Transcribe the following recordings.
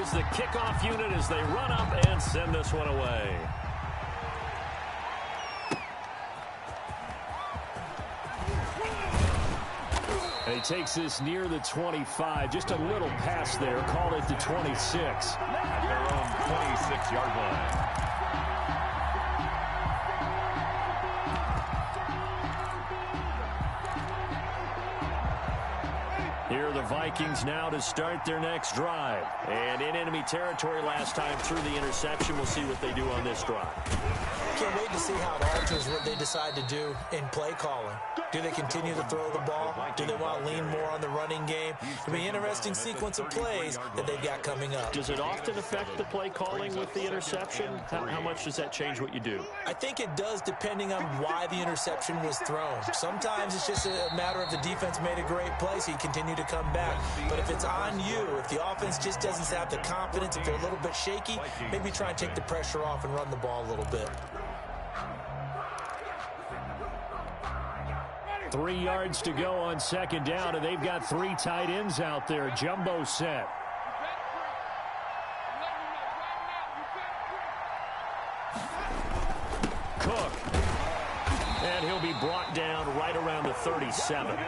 is the kickoff unit as they run up and send this one away. And he takes this near the 25. Just a little pass there. Call it the 26. At their own 26-yard line. Here are the Vikings now to start their next drive. And in enemy territory last time through the interception. We'll see what they do on this drive. Can't wait to see how it alters what they decide to do in play calling. Do they continue to throw the ball? Do they want to lean more on the running game? It'll be an interesting sequence of plays that they've got coming up. Does it often affect the play calling with the interception? How much does that change what you do? I think it does, depending on why the interception was thrown. Sometimes it's just a matter of the defense made a great play, so you continue to come back. But if it's on you, if the offense just doesn't have the confidence, if they're a little bit shaky, maybe try and take the pressure off and run the ball a little bit. 3 yards to go on second down, and they've got 3 tight ends out there. Jumbo set. Cook. And he'll be brought down right around the 37.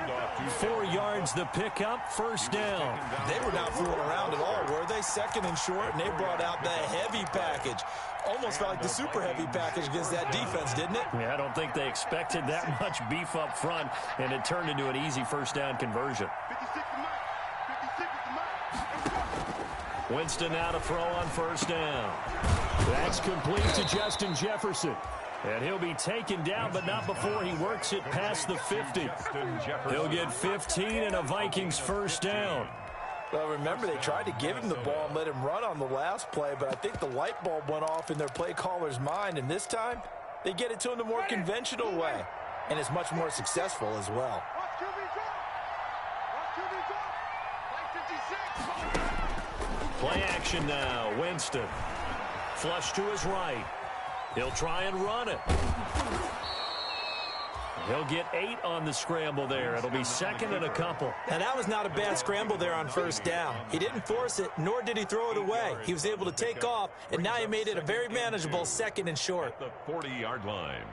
4 yards the pickup, first down. They were not fooling around at all, were they? Second and short, and they brought out the heavy package. Almost felt like the super heavy package against that defense, didn't it? Yeah, I don't think they expected that much beef up front, and it turned into an easy first down conversion. Winston now to throw on first down. That's complete to Justin Jefferson. And he'll be taken down, but not before he works it past the 50. He'll get 15 and a Vikings first down. Well, remember, they tried to give him the ball and let him run on the last play, but I think the light bulb went off in their play caller's mind, and this time, they get it to him the more conventional way, and it's much more successful as well. Play action now, Winston. Flush to his right. He'll try and run it. He'll get 8 on the scramble there. It'll be second and a couple. And that was not a bad scramble there on first down. He didn't force it, nor did he throw it away. He was able to take off, and now he made it a very manageable second and short. The 40-yard line.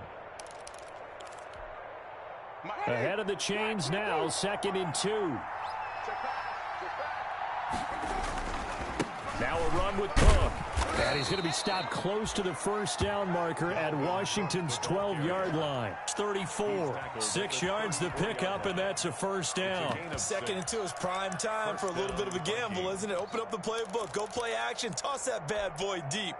Ahead of the chains now, second and 2. Now a run with Cook. And he's going to be stopped close to the first down marker at Washington's 12-yard line. 34. 6 yards the pickup, and that's a first down. Second and 2 is prime time for a little bit of a gamble, isn't it? Open up the playbook, go play action, toss that bad boy deep.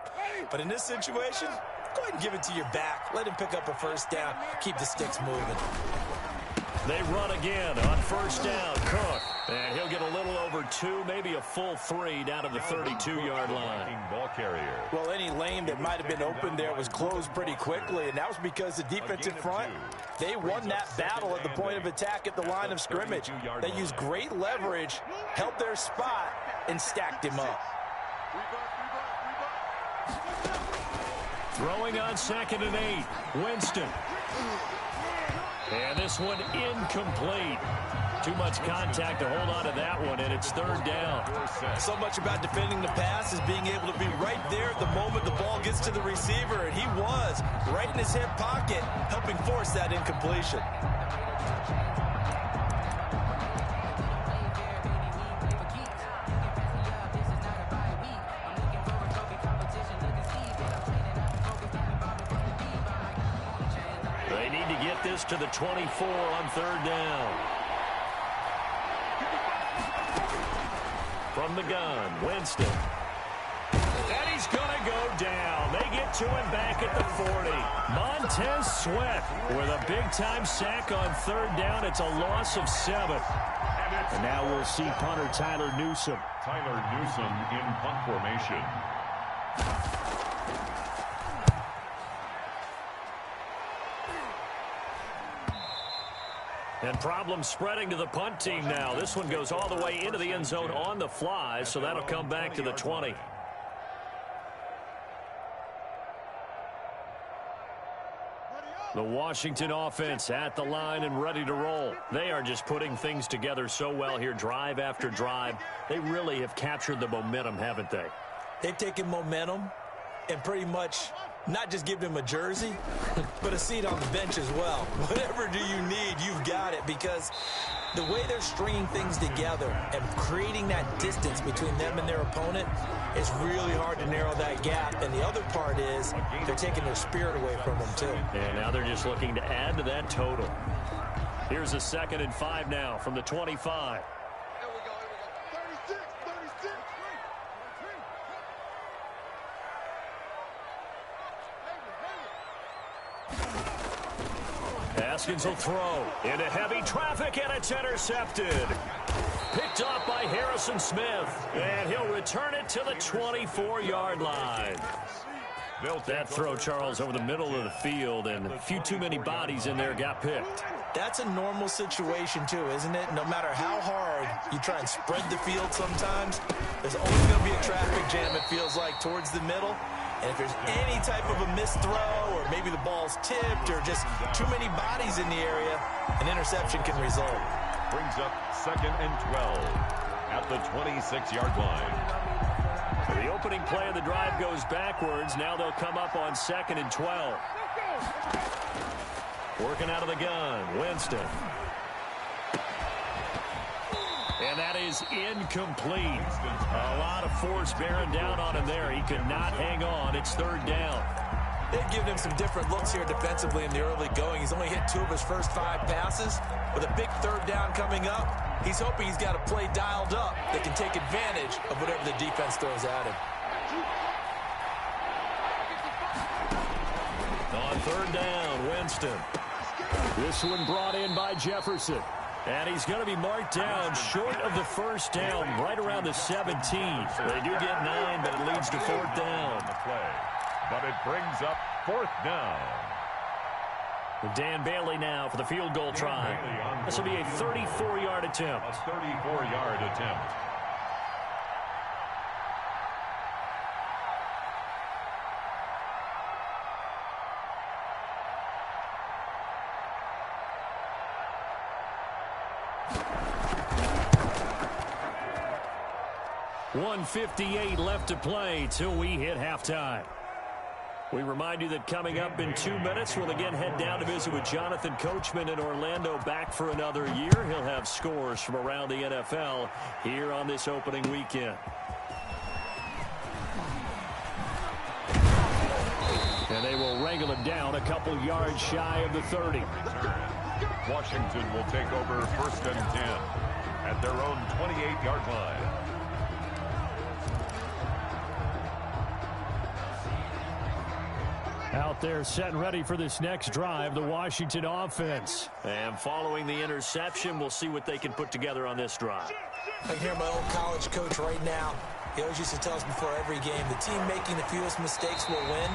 But in this situation, go ahead and give it to your back. Let him pick up a first down. Keep the sticks moving. They run again on first down. Cook. And he'll get a little over 2, maybe a full 3 down to the 32-yard line. Ball carrier. Well, any lane that might have been open there was closed pretty quickly, and that was because the defensive front, they won that battle at the point of attack at the line of scrimmage. They used great leverage, held their spot, and stacked him up. Throwing on second and 8. Winston. And this one incomplete. Too much contact to hold on to that one, and it's third down. So much about defending the pass is being able to be right there at the moment the ball gets to the receiver, and he was right in his hip pocket, helping force that incompletion. They need to get this to the 24 on third down. From the gun, Winston. And he's going to go down. They get to him back at the 40. Montez Sweat with a big-time sack on third down. It's a loss of 7. And now we'll see punter Tyler Newsome. Tyler Newsome in punt formation. And problems spreading to the punt team now. This one goes all the way into the end zone on the fly, so that'll come back to the 20. The Washington offense at the line and ready to roll. They are just putting things together so well here, drive after drive. They really have captured the momentum, haven't they? They've taken momentum and pretty much not just given him a jersey, but a seat on the bench as well. Whatever do you need, you've got it, because the way they're stringing things together and creating that distance between them and their opponent is really hard to narrow that gap. And the other part is they're taking their spirit away from them, too. And now they're just looking to add to that total. Here's a 2nd and 5 now from the 25. Haskins will throw into heavy traffic, and it's intercepted. Picked up by Harrison Smith, and he'll return it to the 24-yard line. That throw, Charles, over the middle of the field, and a few too many bodies in there got picked. That's a normal situation, too, isn't it? No matter how hard you try and spread the field sometimes, there's always going to be a traffic jam, it feels like, towards the middle. And if there's any type of a missed throw, or maybe the ball's tipped, or just too many bodies in the area, an interception can result. Brings up 2nd and 12 at the 26-yard line. The opening play of the drive goes backwards. Now they'll come up on 2nd and 12. Working out of the gun, Winston. And that is incomplete. A lot of force bearing down on him there. He could not hang on. It's 3rd down. They've given him some different looks here defensively in the early going. He's only hit 2 of his first 5 passes. With a big 3rd down coming up, he's hoping he's got a play dialed up that can take advantage of whatever the defense throws at him. On 3rd down, Winston. This one brought in by Jefferson. And he's going to be marked down short of the 1st down, right around the 17. They do get 9, but it leads to 4th down. But it brings up 4th down. Dan Bailey now for the field goal try. This will be a 34-yard attempt. A 34-yard attempt. .158 left to play till we hit halftime. We remind you that coming up in 2 minutes, we'll again head down to visit with Jonathan Coachman in Orlando, back for another year. He'll have scores from around the NFL here on this opening weekend. And they will wrangle him down a couple yards shy of the 30. Washington will take over 1st and 10 at their own 28-yard line. Out there set and ready for this next drive, the Washington offense. And following the interception, we'll see what they can put together on this drive. I can hear my old college coach right now. He always used to tell us before every game, the team making the fewest mistakes will win.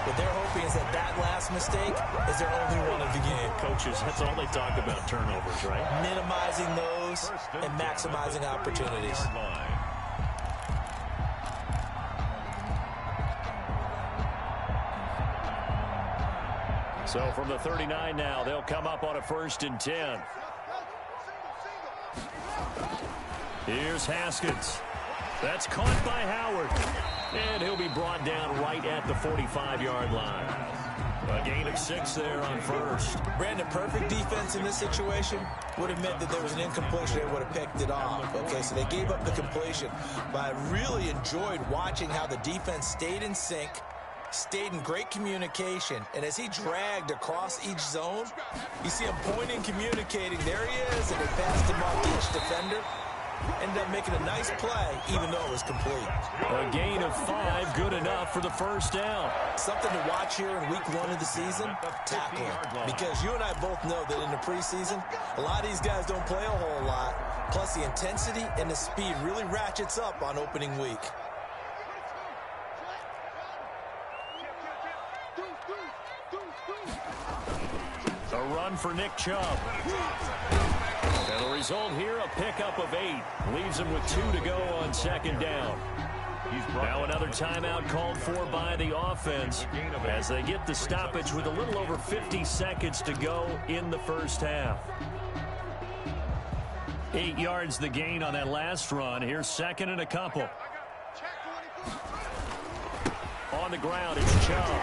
What they're hoping is that that last mistake is their only one of the game. Coaches, that's all they talk about, turnovers, right? Minimizing those and maximizing opportunities. So from the 39 now, they'll come up on a 1st and 10. Here's Haskins. That's caught by Howard. And he'll be brought down right at the 45-yard line. A gain of 6 there on 1st. Brandon, perfect defense in this situation would have meant that there was an incompletion. They would have picked it off. Okay, so they gave up the completion. But I really enjoyed watching how the defense stayed in sync, stayed in great communication, and as he dragged across each zone, you see him pointing, communicating. There he is, and they passed him off each defender. Ended up making a nice play, even though it was complete. A gain of 5, good enough for the 1st down. Something to watch here in week 1 of the season, tackling. Because you and I both know that in the preseason, a lot of these guys don't play a whole lot. Plus, the intensity and the speed really ratchets up on opening week. A run for Nick Chubb. And the result here, a pickup of 8. Leaves him with 2 to go on 2nd down. He's Now another timeout called for by the offense as they get the stoppage with a little over 50 seconds to go in the first half. 8 yards the gain on that last run. Here's second and a couple. On the ground, it's Chubb.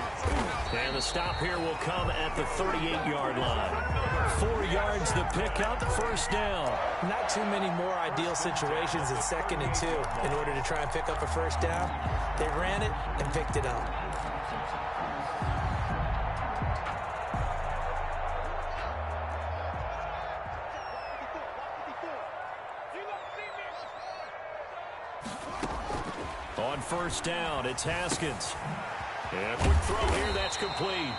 And the stop here will come at the 38-yard line. 4 yards the pickup, first down. Not too many more ideal situations than 2nd and 2 in order to try and pick up a first down. They ran it and picked it up. On first down, it's Haskins. And a quick throw here, that's complete.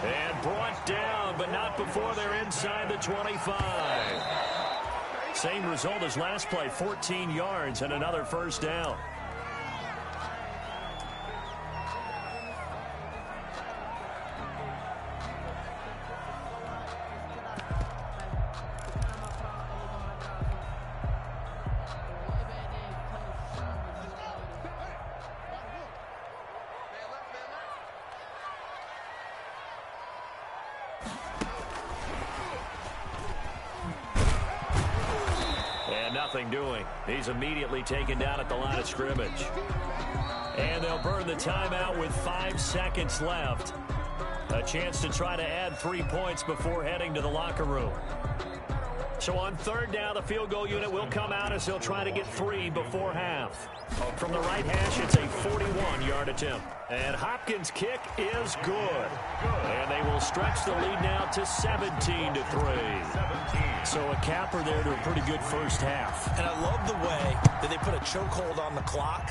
And brought down, but not before they're inside the 25. Same result as last play, 14 yards and another first down. Nothing doing. He's immediately taken down at the line of scrimmage. And they'll burn the timeout with 5 seconds left. A chance to try to add 3 points before heading to the locker room. So on third down, the field goal unit will come out as they'll try to get 3 before half. From the right hash, it's a 41-yard attempt. And Hopkins' kick is good. And they will stretch the lead now to 17-3. So a capper there to a pretty good first half. And I love the way that they put a chokehold on the clock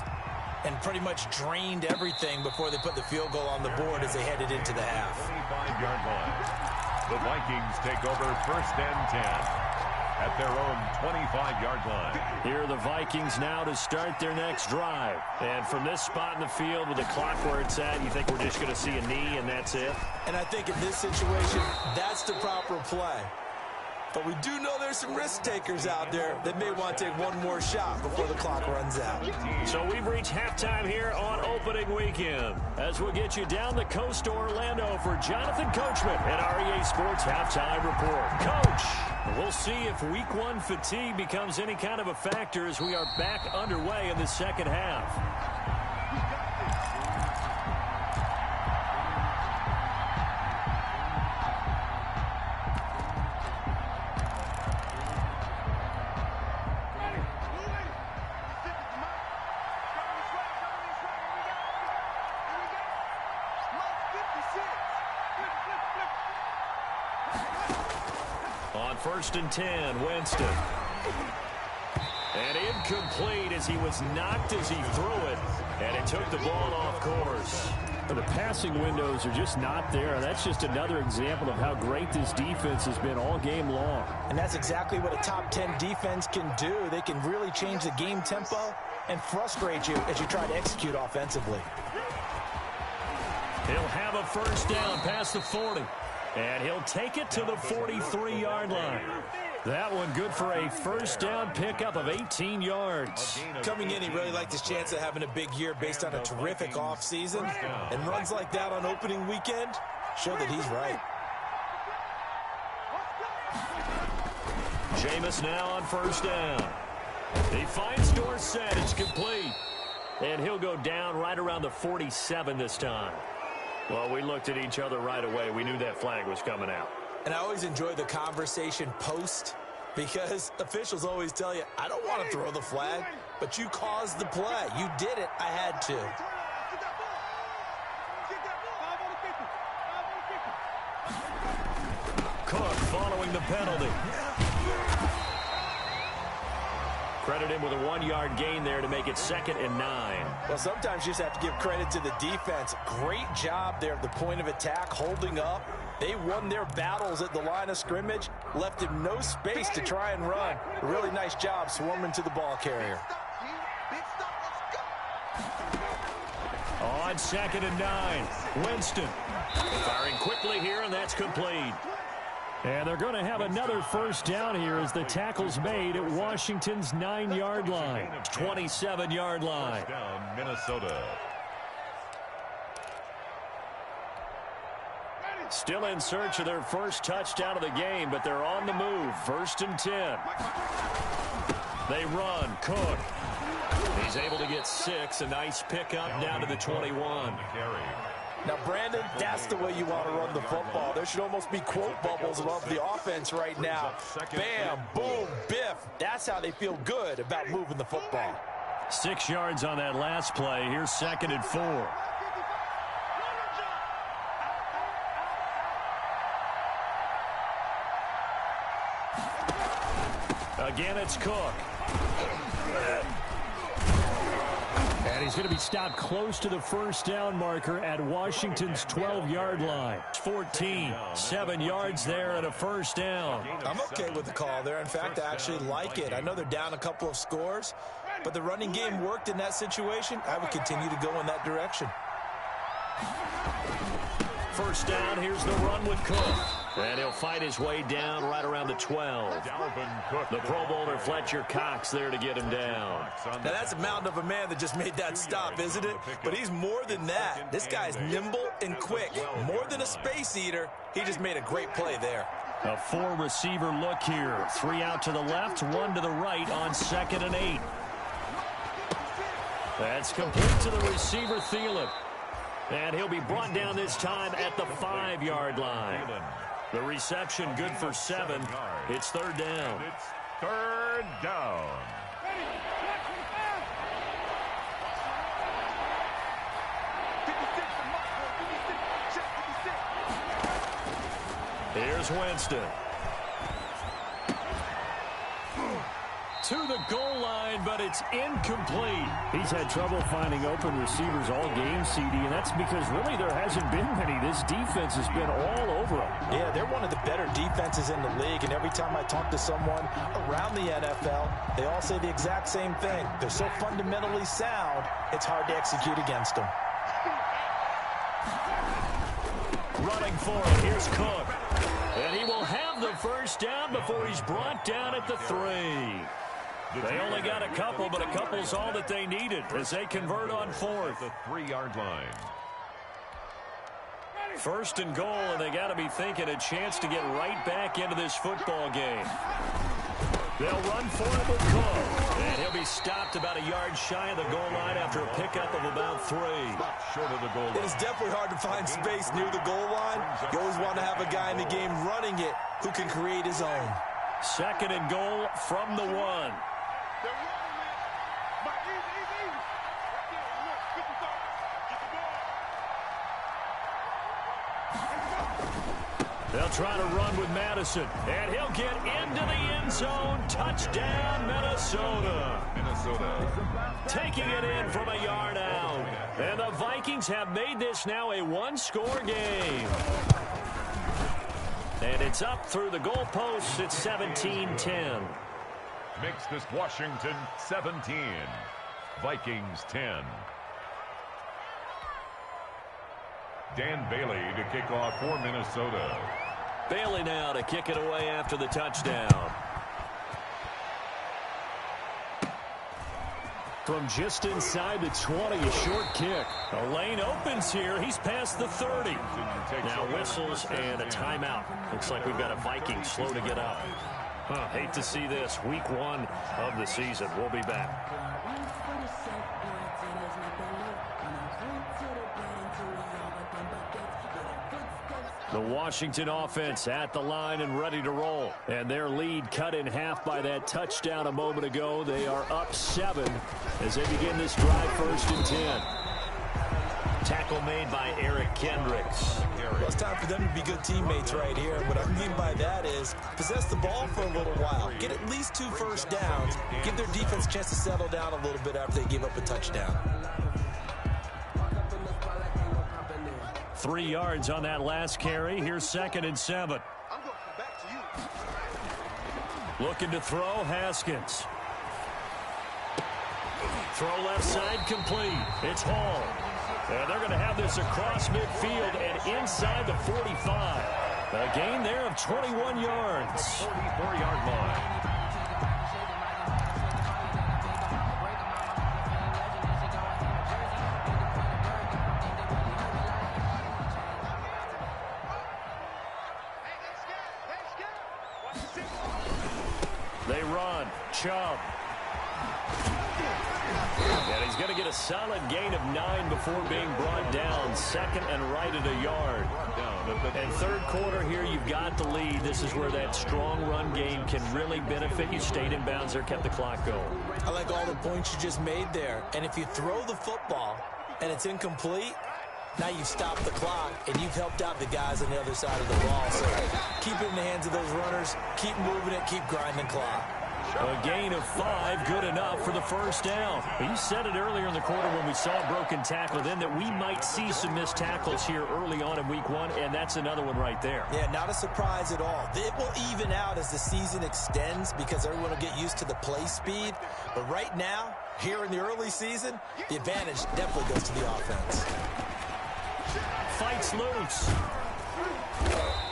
and pretty much drained everything before they put the field goal on the board as they headed into the half. 25-yard line. The Vikings take over first and 10 at their own 25-yard line. Here are the Vikings now to start their next drive. And from this spot in the field with the clock where it's at, you think we're just going to see a knee and that's it? And I think in this situation, that's the proper play. But we do know there's some risk takers out there that may want to take one more shot before the clock runs out. So we've reached halftime here on opening weekend as we'll get you down the coast to Orlando for Jonathan Coachman at REA Sports Halftime Report. Coach, we'll see if week 1 fatigue becomes any kind of a factor as we are back underway in the second half. First and 10, Winston. And incomplete as he was knocked as he threw it. And it took the ball off course. The passing windows are just not there. That's just another example of how great this defense has been all game long. And that's exactly what a top 10 defense can do. They can really change the game tempo and frustrate you as you try to execute offensively. He'll have a first down past the 40. And he'll take it to the 43-yard line. That one good for a first down pickup of 18 yards. Coming in, he really liked his chance of having a big year based on a terrific offseason. And runs like that on opening weekend show that he's right. Jameis now on first down. He finds Dorsett. It's complete. And he'll go down right around the 47 this time. Well, we looked at each other right away. We knew that flag was coming out. And I always enjoy the conversation post because officials always tell you, I don't want to throw the flag, but you caused the play. You did it. I had to. Cook following the penalty. Credit him with a 1-yard gain there to make it 2nd and 9. Well, sometimes you just have to give credit to the defense. Great job there at the point of attack, holding up. They won their battles at the line of scrimmage, left him no space to try and run. A really nice job swarming to the ball carrier. On 2nd and 9, Winston. Firing quickly here, and that's complete. And they're going to have another first down here as the tackle's made at Washington's 9-yard line. 27-yard line. First down, Minnesota. Still in search of their first touchdown of the game, but they're on the move. 1st and 10. They run. Cook. He's able to get 6. A nice pickup down to the 21. Now, Brandon, that's the way you want to run the football. There should almost be quote bubbles above the offense right now. Bam, boom, biff. That's how they feel good about moving the football. 6 yards on that last play. Here's 2nd and 4. Again, it's Cook. And he's going to be stopped close to the first down marker at Washington's 12-yard line. 14, 7 yards there and a first down. I'm okay with the call there. In fact, I actually like it. I know they're down a couple of scores, but the running game worked in that situation. I would continue to go in that direction. First down, here's the run with Cook. And he'll fight his way down right around the 12. The Pro Bowler Fletcher Cox there to get him down. Now, that's a mountain of a man that just made that stop, isn't it? But he's more than that. This guy's nimble and quick. More than a space eater. He just made a great play there. A 4-receiver look here. 3 out to the left, 1 to the right on 2nd and 8. That's complete to the receiver, Thielen. And he'll be brought down this time at the 5-yard line. The reception good for 7. It's 3rd down. It's 3rd down. Here's Winston. To the goal line, but it's incomplete. He's had trouble finding open receivers all game, CD, and that's because really there hasn't been many. This defense has been all over them. Yeah, they're one of the better defenses in the league, and every time I talk to someone around the NFL, they all say the exact same thing. They're so fundamentally sound, it's hard to execute against them. Running for it, here's Cook. And he will have the first down before he's brought down at the 3. They only got a couple, but a couple's all that they needed as they convert on 4th. The 3-yard line. 1st and goal, and they got to be thinking a chance to get right back into this football game. They'll run for it with Cook. And he'll be stopped about a yard shy of the goal line after a pickup of about 3. Short of the goal line. It is definitely hard to find space near the goal line. You always want to have a guy in the game running it who can create his own. 2nd and goal from the 1. They'll try to run with Madison, and he'll get into the end zone. Touchdown, Minnesota. Taking it in from a yard out. And the Vikings have made this now a 1-score game. And it's up through the goalposts. It's 17-10. Makes this Washington 17. Vikings 10. Dan Bailey to kick off for Minnesota. Bailey now to kick it away after the touchdown. From just inside the 20, a short kick. A lane opens here. He's past the 30. Now whistles and a timeout. Looks like we've got a Viking slow to get up. Hate to see this. Week 1 of the season. We'll be back. The Washington offense at the line and ready to roll. And their lead cut in half by that touchdown a moment ago. They are up 7 as they begin this drive. 1st and 10. Tackle made by Eric Kendricks. Well, it's time for them to be good teammates right here. What I mean by that is possess the ball for a little while. Get at least 2 first downs. Give their defense a chance to settle down a little bit after they give up a touchdown. 3 yards on that last carry. Here's 2nd and 7. Looking to throw, Haskins. Throw left side complete. It's Hall. And they're going to have this across midfield and inside the 45. A gain there of 21 yards. 44-yard line. They run. Chubb. And he's going to get a solid gain of 9 before being brought down. Second and right at a yard. And third quarter here, you've got the lead. This is where that strong run game can really benefit you. Stayed in bounds there, kept the clock going. I like all the points you just made there. And if you throw the football and it's incomplete, now you've stopped the clock, and you've helped out the guys on the other side of the ball. So keep it in the hands of those runners. Keep moving it. Keep grinding clock. A gain of 5, good enough for the first down. You said it earlier in the quarter when we saw a broken tackle then that we might see some missed tackles here early on in week 1, and that's another one right there. Yeah, not a surprise at all. It will even out as the season extends because everyone will get used to the play speed. But right now, here in the early season, the advantage definitely goes to the offense. Fights loose.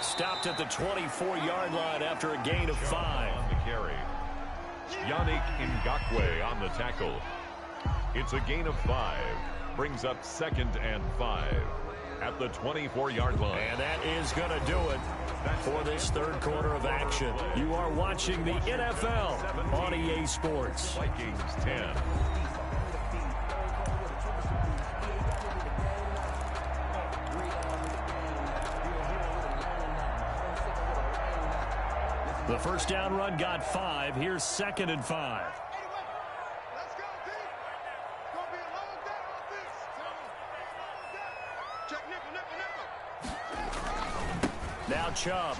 Stopped at the 24-yard line after a gain of 5. On the carry. Yannick Ngakoue on the tackle. It's a gain of 5. Brings up 2nd and 5 at the 24-yard line. And that is going to do it for this third quarter of action. You are watching the NFL on EA Sports. Vikings 10. The first down run got 5. Here's 2nd and 5. Let's go, D. It's going to be a long day on this. Check nickel. Now Chubb.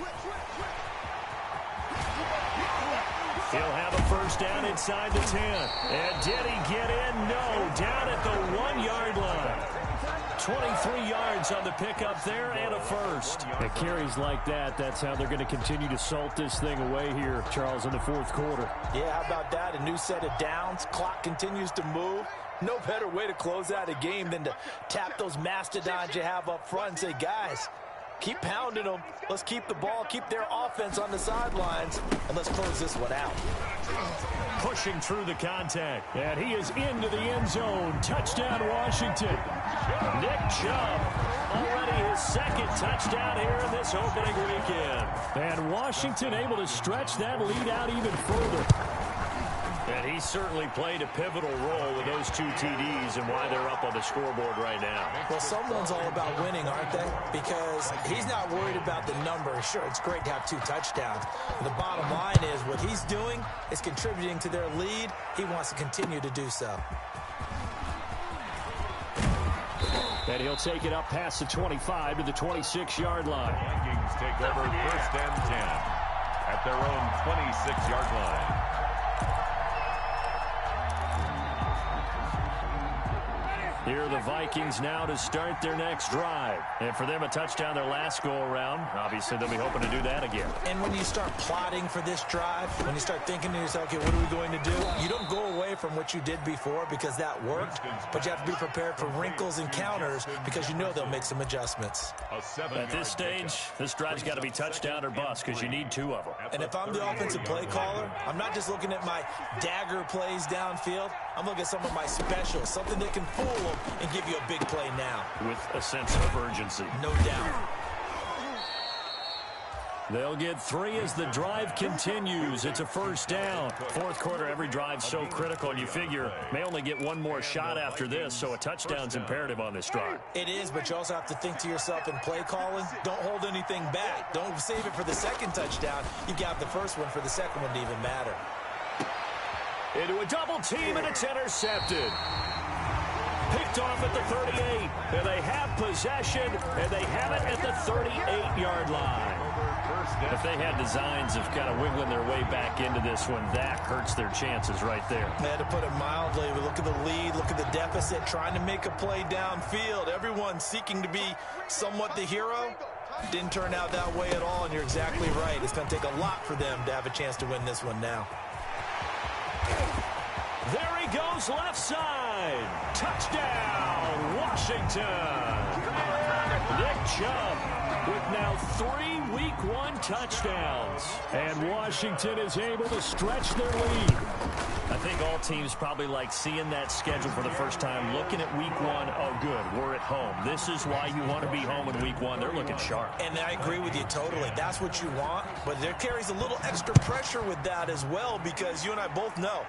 He'll have a first down inside the 10. And did he get in? No. Down at the 1-yard line. 23 yards on the pickup there and a first. At carries like that, that's how they're going to continue to salt this thing away here, Charles, in the fourth quarter. Yeah, how about that? A new set of downs. Clock continues to move. No better way to close out a game than to tap those mastodons you have up front and say, guys, keep pounding them. Let's keep the ball, keep their offense on the sidelines, and let's close this one out. Pushing through the contact, and he is into the end zone. Touchdown, Washington. Nick Chubb, already his 2nd touchdown here in this opening weekend. And Washington able to stretch that lead out even further. And he certainly played a pivotal role with those 2 TDs and why they're up on the scoreboard right now. Well, someone's all about winning, aren't they? Because he's not worried about the number. Sure, it's great to have 2 touchdowns. But the bottom line is what he's doing is contributing to their lead. He wants to continue to do so. And he'll take it up past the 25 to the 26-yard line. Vikings take over 1st and 10 at their own 26-yard line. Here are the Vikings now to start their next drive. And for them, a touchdown their last go-around. Obviously, they'll be hoping to do that again. And when you start plotting for this drive, when you start thinking to yourself, okay, what are we going to do? You don't go away from what you did before because that worked, but you have to be prepared for wrinkles and counters because you know they'll make some adjustments. At this stage, this drive's got to be touchdown or bust because you need 2 of them. And if I'm the offensive play caller, I'm not just looking at my dagger plays downfield. I'm looking at some of my specials, something that can fool them and give you a big play now. With a sense of urgency. No doubt. They'll get 3 as the drive continues. It's a first down. Fourth quarter, every drive's so critical, and you figure may only get 1 more shot after this, so a touchdown's imperative on this drive. It is, but you also have to think to yourself in play calling, don't hold anything back. Don't save it for the 2nd touchdown. You got the first one for the 2nd one to even matter. Into a double team, and it's intercepted. Picked off at the 38, and they have possession, and they have it at the 38-yard line. If they had designs of kind of wiggling their way back into this one, that hurts their chances right there. They had to put it mildly. We look at the lead, look at the deficit, trying to make a play downfield. Everyone seeking to be somewhat the hero. Didn't turn out that way at all, and you're exactly right. It's going to take a lot for them to have a chance to win this one now. There he goes, left side. Touchdown, Washington. Nick Chubb with now 3 Week 1 touchdowns. And Washington is able to stretch their lead. I think all teams probably like seeing that schedule for the first time, looking at Week 1, oh, good, we're at home. This is why you want to be home in Week 1. They're looking sharp. And I agree with you totally. That's what you want, but there carries a little extra pressure with that as well, because you and I both know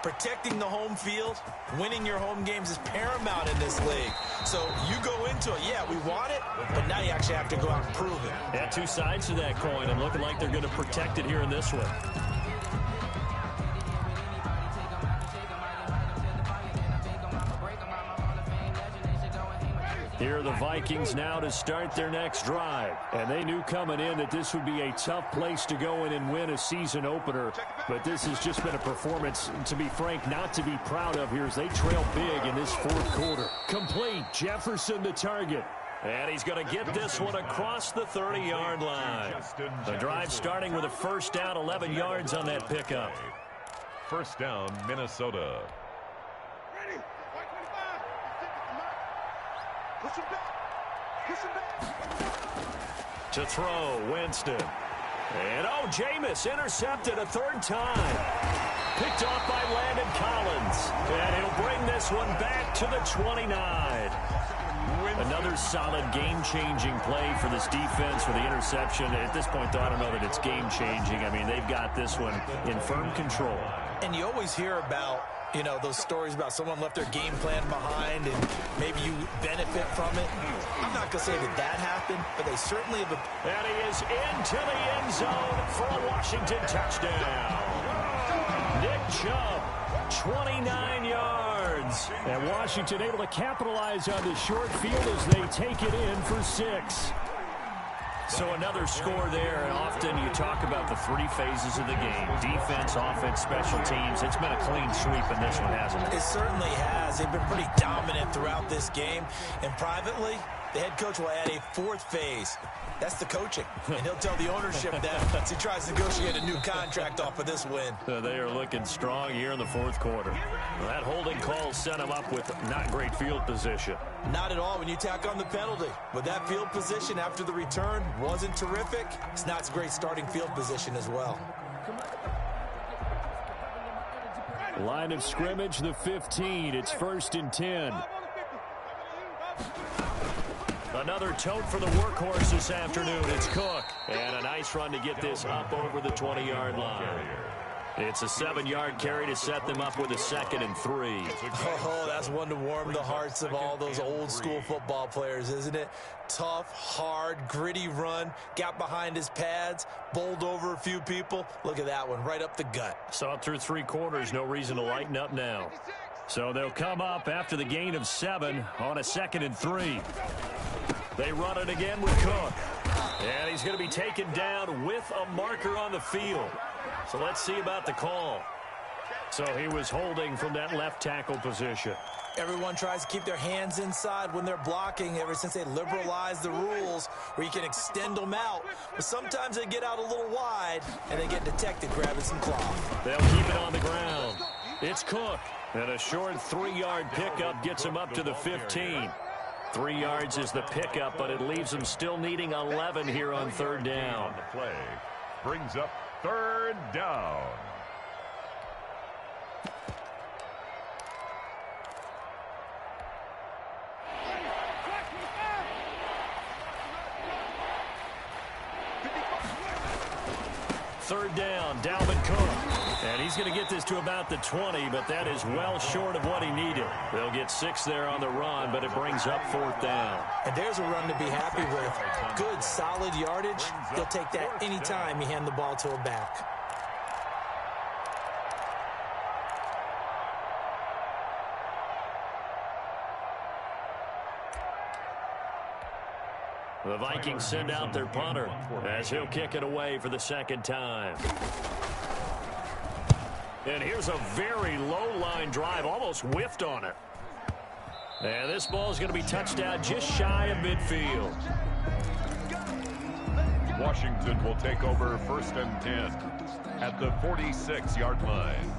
protecting the home field, winning your home games is paramount in this league. So you go into it, yeah, we want it, but now you actually have to go out and prove it. Yeah, two sides to that coin, and looking like they're going to protect it here in this one. Here are the Vikings now to start their next drive. And they knew coming in that this would be a tough place to go in and win a season opener. But this has just been a performance, to be frank, not to be proud of here as they trail big in this fourth quarter. Complete. Jefferson the target. And he's going to get this one across the 30-yard line. The drive starting with a first down, 11 yards on that pickup. First down, Minnesota. Ready. White 25. Push him back. Push him back. To throw, Winston. And, oh, Jameis intercepted a third time. Picked off by Landon Collins. And he'll bring this one back to the 29. Another solid game-changing play for this defense for the interception. At this point, though, I don't know that it's game-changing. I mean, they've got this one in firm control. And you always hear about, you know, those stories about someone left their game plan behind and maybe you benefit from it. I'm not going to say that that happened, but they certainly have. And he is into the end zone for a Washington touchdown. Nick Chubb, 29 yards. And Washington able to capitalize on the short field as they take it in for 6. So another score there, and often you talk about the 3 phases of the game. Defense, offense, special teams. It's been a clean sweep in this one, hasn't it? It certainly has. They've been pretty dominant throughout this game. And privately, the head coach will add a 4th phase. That's the coaching. And he'll tell the ownership that as he tries to negotiate a new contract off of this win. They are looking strong here in the fourth quarter. That holding call set him up with not great field position. Not at all when you tack on the penalty. But that field position after the return wasn't terrific. It's not great starting field position as well. Line of scrimmage, the 15. It's 1st and 10. Another tote for the workhorse this afternoon. It's Cook. And a nice run to get this up over the 20-yard line. It's a 7-yard carry to set them up with a 2nd and 3. Oh, that's one to warm the hearts of all those old-school football players, isn't it? Tough, hard, gritty run. Got behind his pads, bowled over a few people. Look at that one, right up the gut. Saw it through 3 quarters. No reason to lighten up now. So they'll come up after the gain of 7 on a 2nd and 3. They run it again with Cook. And he's going to be taken down with a marker on the field. So let's see about the call. So he was holding from that left tackle position. Everyone tries to keep their hands inside when they're blocking ever since they liberalized the rules where you can extend them out. But sometimes they get out a little wide and they get detected grabbing some cloth. They'll keep it on the ground. It's Cook. And a short 3-yard pickup gets him up to the 15. 3 yards is the pickup, but it leaves them still needing 11 here on 3rd down. The play brings up 3rd down. Third down, Dalvin Cook. And he's going to get this to about the 20, but that is well short of what he needed. They'll get 6 there on the run, but it brings up 4th down. And there's a run to be happy with. Good, solid yardage. They'll take that anytime you hand the ball to a back. The Vikings send out their punter as he'll kick it away for the 2nd time. And here's a very low-line drive, almost whiffed on it. And this ball is going to be touched out just shy of midfield. Washington will take over 1st and 10 at the 46-yard line.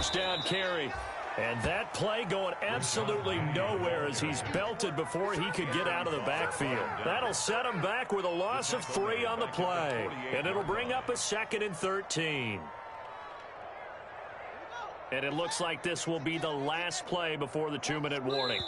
first down carry. And that play going absolutely nowhere as he's belted before he could get out of the backfield. That'll set him back with a loss of 3 on the play. And it'll bring up a 2nd and 13. And it looks like this will be the last play before the 2-minute warning.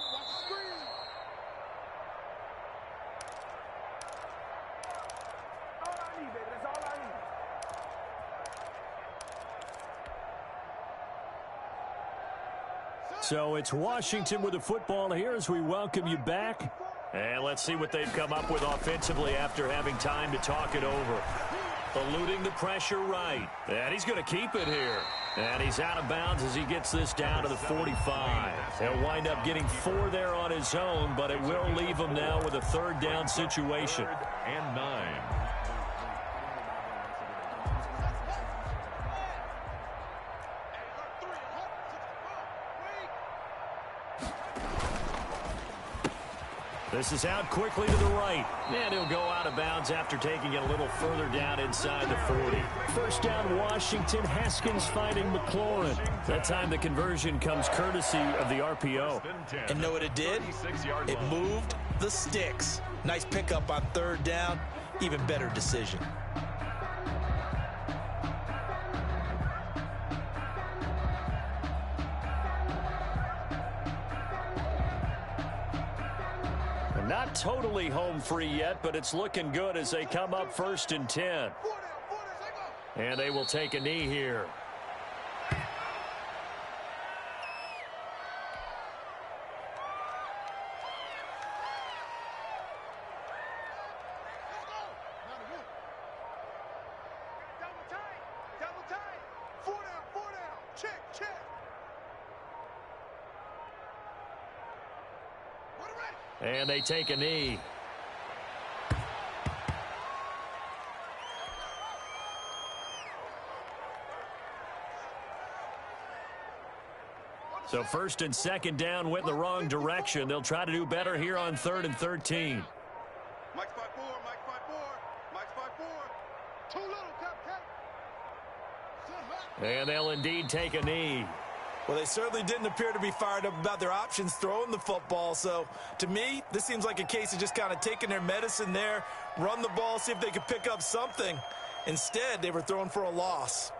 So it's Washington with the football here as we welcome you back. And let's see what they've come up with offensively after having time to talk it over. Eluding the pressure right. And he's going to keep it here. And he's out of bounds as he gets this down to the 45. He'll wind up getting 4 there on his own, but it will leave him now with a 3rd down situation. 3rd and 9. This is out quickly to the right. And he'll go out of bounds after taking it a little further down inside the 40. First down, Washington. Haskins finding McLaurin. That time the conversion comes courtesy of the RPO. And know what it did? It moved the sticks. Nice pickup on 3rd down. Even better decision. Not totally home free yet, but it's looking good as they come up 1st and 10. And they will take a knee here. Double tight. 4 down. Check. And they take a knee. So 1st and 2nd down went in the wrong direction. They'll try to do better here on 3rd and 13. Mike's 5-4. Mike's 5-4. Too little, cupcake. And they'll indeed take a knee. Well, they certainly didn't appear to be fired up about their options throwing the football. So, to me, this seems like a case of just kind of taking their medicine there, run the ball, see if they could pick up something. Instead, they were throwing for a loss.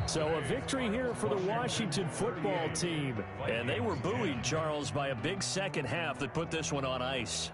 So a victory here for the Washington football team. And they were buoyed, Charles, by a big second half that put this one on ice.